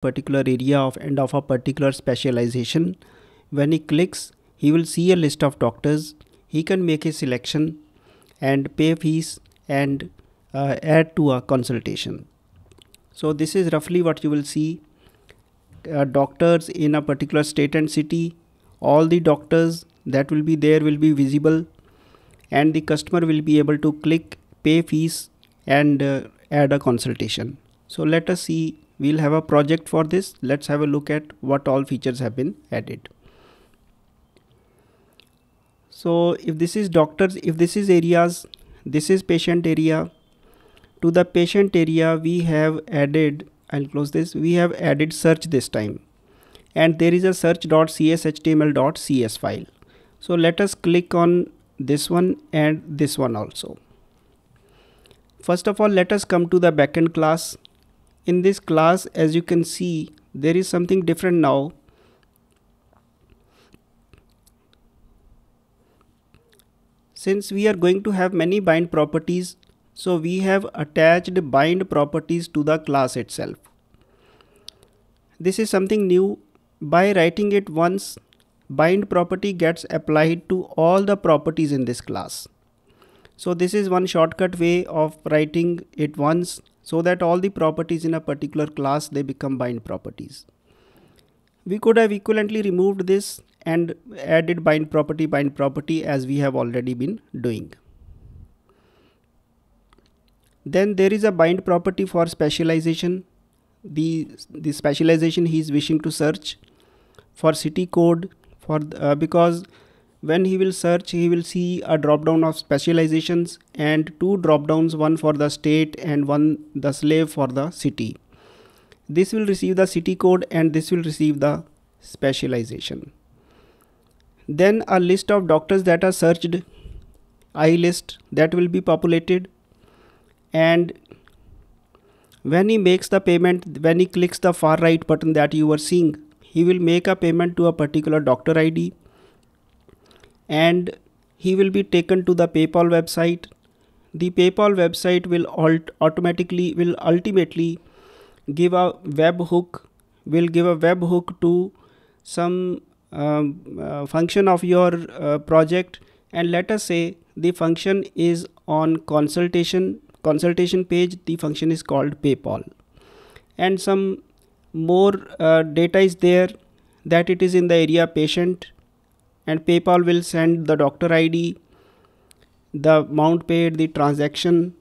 particular area of and of a particular specialization. When he clicks, he will see a list of doctors. He can make a selection and pay fees and add to a consultation. So this is roughly what you will see. Doctors in a particular state and city, all the doctors that will be there will be visible, and the customer will be able to click, pay fees and add a consultation. So let us see, we'll have a project for this. Let's have a look at what all features have been added. So if this is doctors, if this is areas, this is patient area. To the patient area we have added, I'll close this, we have added search this time, and there is a search.cshtml.cs file. So let us click on this one and this one also. First of all, let us come to the backend class. In this class, as you can see, there is something different now. Since we are going to have many bind properties, so we have attached bind properties to the class itself. This is something new. By writing it once, bind property gets applied to all the properties in this class. So this is one shortcut way of writing it once, so that all the properties in a particular class, they become bind properties. We could have equivalently removed this and added bind property as we have already been doing. Then there is a bind property for specialization. The specialization he is wishing to search for city code, for because when he will search, he will see a drop down of specializations and two drop downs, one for the state and one the slave for the city. This will receive the city code and this will receive the specialization. Then a list of doctors that are searched, I list, that will be populated, and when he makes the payment, when he clicks the far right button that you are seeing, he will make a payment to a particular doctor ID, and he will be taken to the PayPal website. The PayPal website will ultimately give a webhook, to some function of your project, and let us say the function is on consultation page. The function is called PayPal, and some more data is there, that it is in the area patient, and PayPal will send the doctor ID, the amount paid, the transaction,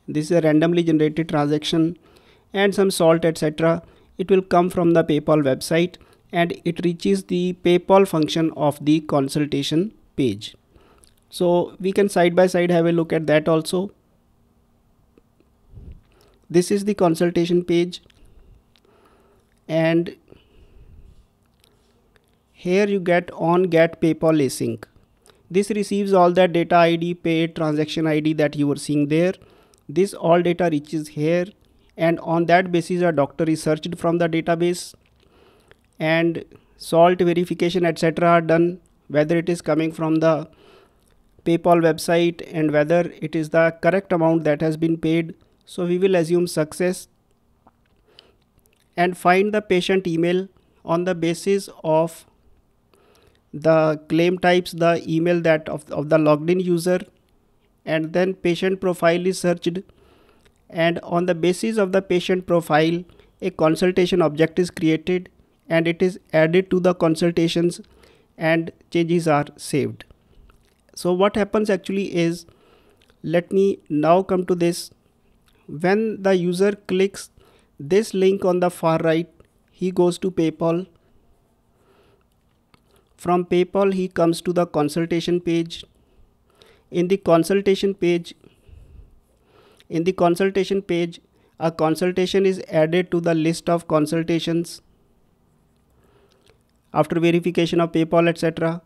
this is a randomly generated transaction, and some salt, etc. It will come from the PayPal website and it reaches the PayPal function of the consultation page. So we can side by side have a look at that also. This is the consultation page, and here you get on get PayPal async. This receives all that data ID, paid, transaction ID that you were seeing there. This all data reaches here, and on that basis a doctor is searched from the database, and salt verification, etc. are done, whether it is coming from the PayPal website and whether it is the correct amount that has been paid. So we will assume success and find the patient email on the basis of the claim types, the email that of the logged in user, and then patient profile is searched, and on the basis of the patient profile a consultation object is created and it is added to the consultations and changes are saved. So what happens actually is, let me now come to this. When the user clicks this link on the far right, he goes to PayPal. From PayPal he comes to the consultation page. In the consultation page, a consultation is added to the list of consultations after verification of PayPal, etc.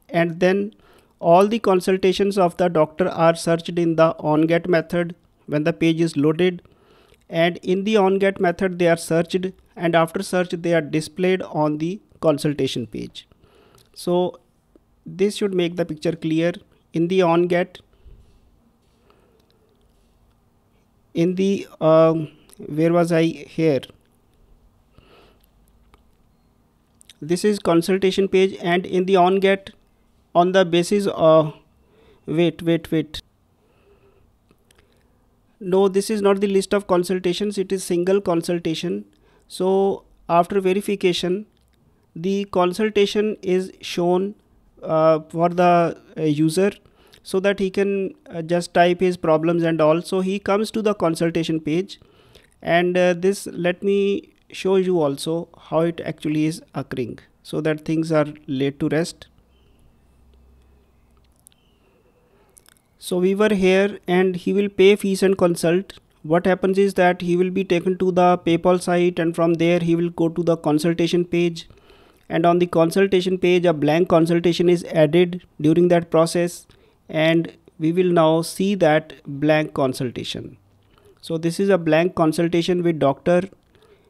And then all the consultations of the doctor are searched in the onGet method when the page is loaded, and in the onGet method they are searched, and after search they are displayed on the consultation page. So this should make the picture clear. In the onGet, in the where was I here, This is consultation page, and in the on get, on the basis of wait. No, this is not the list of consultations, it is single consultation. So after verification, the consultation is shown for the user, so that he can just type his problems and all. So he comes to the consultation page, and this, let me show you also how it actually is occurring, so that things are laid to rest. So we were here, and he will pay fees and consult. What happens is that he will be taken to the PayPal site, and from there he will go to the consultation page, and on the consultation page a blank consultation is added during that process, and we will now see that blank consultation. So this is a blank consultation with doctor,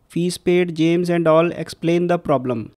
fees paid, James and all explain the problem.